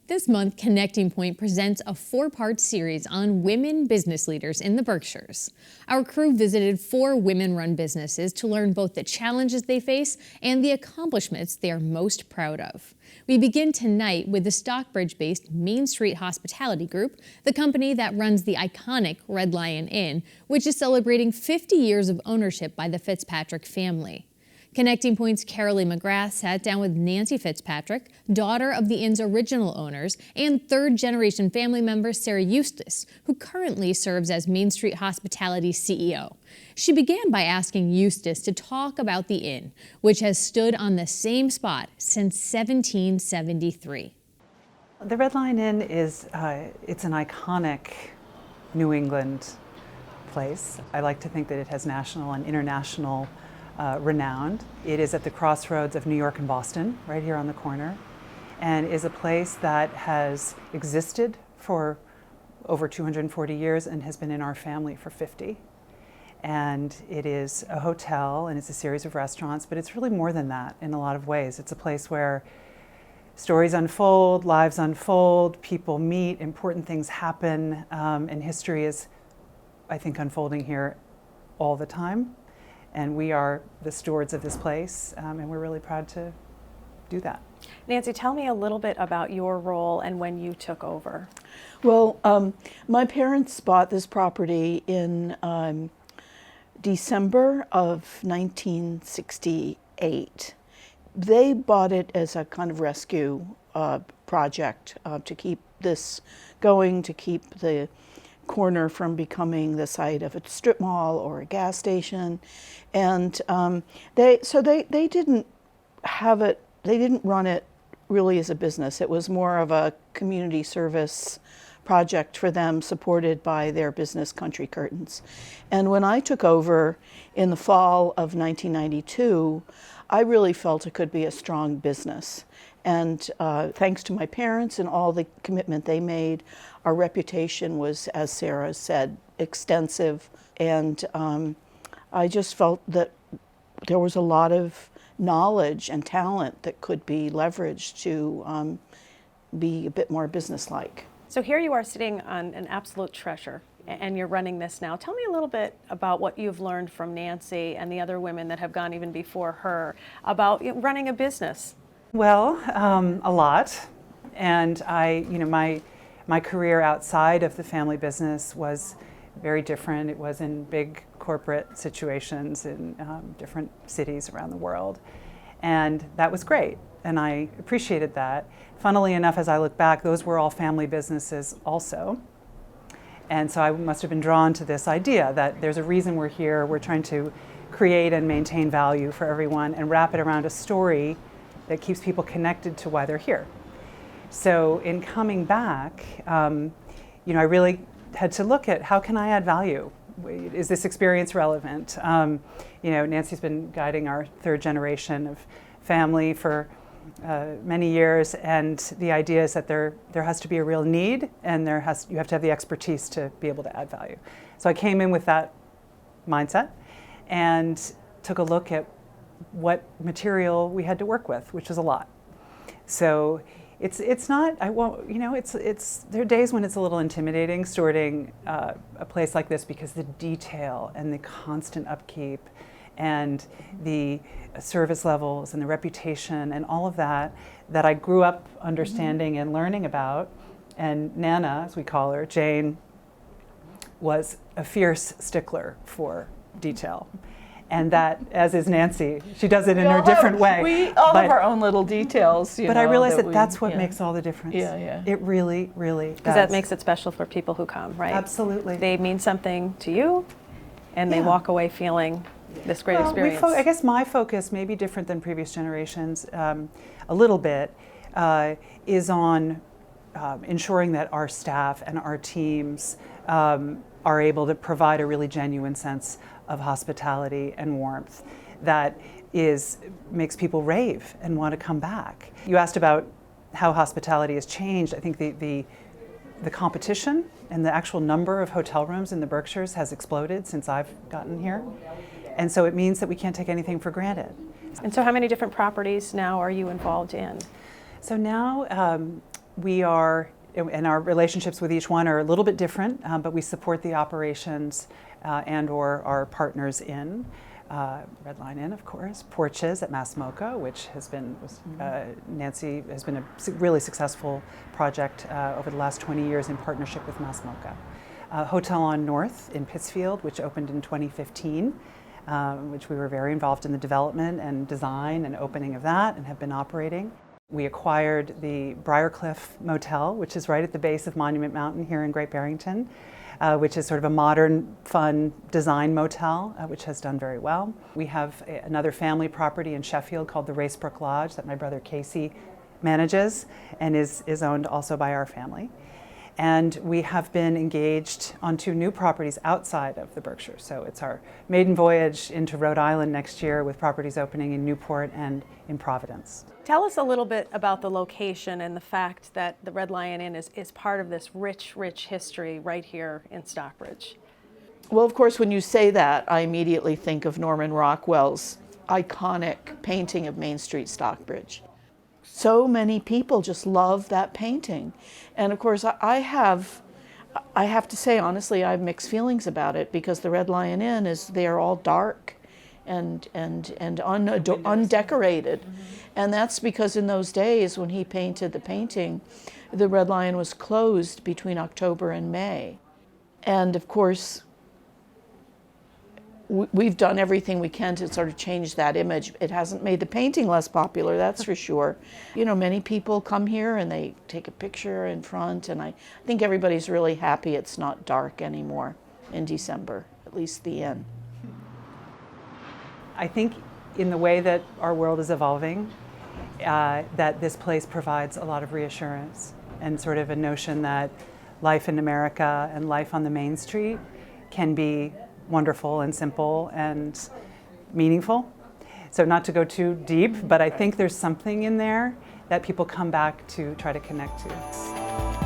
This month, Connecting Point presents a four-part series on women business leaders in the Berkshires. Our crew visited 4 women-run businesses to learn both the challenges they face and the accomplishments they are most proud of. We begin tonight with the Stockbridge-based Main Street Hospitality Group, the company that runs the iconic Red Lion Inn, which is celebrating 50 years of ownership by the Fitzpatrick family. Connecting Point's Carolee McGrath sat down with Nancy Fitzpatrick, daughter of the inn's original owners, and third-generation family member Sarah Eustace, who currently serves as Main Street Hospitality's CEO. She began by asking Eustace to talk about the inn, which has stood on the same spot since 1773. The Red Lion Inn is it's an iconic New England place. I like to think that it has national and international renowned. It is at the crossroads of New York and Boston, right here on the corner, and is a place that has existed for over 240 years and has been in our family for 50. And it is a hotel and it's a series of restaurants, but it's really more than that in a lot of ways. It's a place where stories unfold, lives unfold, people meet, important things happen, and history is, I think, unfolding here all the time. And we are the stewards of this place, and we're really proud to do that. Nancy, tell me a little bit about your role and when you took over. Well, my parents bought this property in December of 1968. They bought it as a kind of rescue project to keep this going, to keep the corner from becoming the site of a strip mall or a gas station. And they didn't have it, they didn't run it really as a business. It was more of a community service project for them, supported by their business Country Curtains. And when I took over in the fall of 1992, I really felt it could be a strong business. And thanks to my parents and all the commitment they made, our reputation was, as Sarah said, extensive. And I just felt that there was a lot of knowledge and talent that could be leveraged to be a bit more businesslike. So here you are sitting on an absolute treasure, and you're running this now. Tell me a little bit about what you've learned from Nancy and the other women that have gone even before her about running a business. Well, a lot. And my career outside of the family business was very different. It was in big corporate situations in different cities around the world. And that was great. And I appreciated that. Funnily enough, as I look back, those were all family businesses also. And so I must have been drawn to this idea that there's a reason we're here. We're trying to create and maintain value for everyone and wrap it around a story that keeps people connected to why they're here. So in coming back, I really had to look at how can I add value? Is this experience relevant? Nancy's been guiding our third generation of family for many years, and the idea is that there has to be a real need, and you have to have the expertise to be able to add value. So I came in with that mindset and took a look at what material we had to work with, which is a lot. So it's not, there are days when it's a little intimidating stewarding a place like this, because the detail and the constant upkeep and the service levels and the reputation and all of that I grew up understanding and learning about. And Nana, as we call her, Jane, was a fierce stickler for detail. And that, as is Nancy, she does it in her different way. We all have our own little details. But I realize that's what makes all the difference. Yeah. It really, really does. Because that makes it special for people who come, right? Absolutely. They mean something to you, and they walk away feeling this great experience. I guess my focus may be different than previous generations a little bit, is on ensuring that our staff and our teams are able to provide a really genuine sense of hospitality and warmth that makes people rave and want to come back. You asked about how hospitality has changed. I think the competition and the actual number of hotel rooms in the Berkshires has exploded since I've gotten here. And so it means that we can't take anything for granted. And so how many different properties now are you involved in? So now We are, and our relationships with each one are a little bit different, but we support the operations and or our partners in Red Lion Inn, of course, Porches at Mas MoCA, which has been, Nancy has been a really successful project over the last 20 years in partnership with Mas MoCA. Hotel on North in Pittsfield, which opened in 2015, which we were very involved in the development and design and opening of that and have been operating. We acquired the Briarcliff Motel, which is right at the base of Monument Mountain here in Great Barrington, which is sort of a modern, fun design motel, which has done very well. We have another family property in Sheffield called the Racebrook Lodge that my brother Casey manages and is owned also by our family. And we have been engaged on 2 new properties outside of the Berkshires. So it's our maiden voyage into Rhode Island next year with properties opening in Newport and in Providence. Tell us a little bit about the location and the fact that the Red Lion Inn is part of this rich, rich history right here in Stockbridge. Well, of course, when you say that, I immediately think of Norman Rockwell's iconic painting of Main Street, Stockbridge. So many people just love that painting. And of course, I have to say, honestly, I have mixed feelings about it because the Red Lion Inn they're all dark and undecorated. Mm-hmm. And that's because in those days when he painted the painting, the Red Lion was closed between October and May. And of course, we've done everything we can to sort of change that image. It hasn't made the painting less popular, that's for sure. You know, many people come here and they take a picture in front, and I think everybody's really happy it's not dark anymore in December, at least the inn. I think in the way that our world is evolving, that this place provides a lot of reassurance and sort of a notion that life in America and life on the main street can be wonderful and simple and meaningful. So not to go too deep, but I think there's something in there that people come back to try to connect to.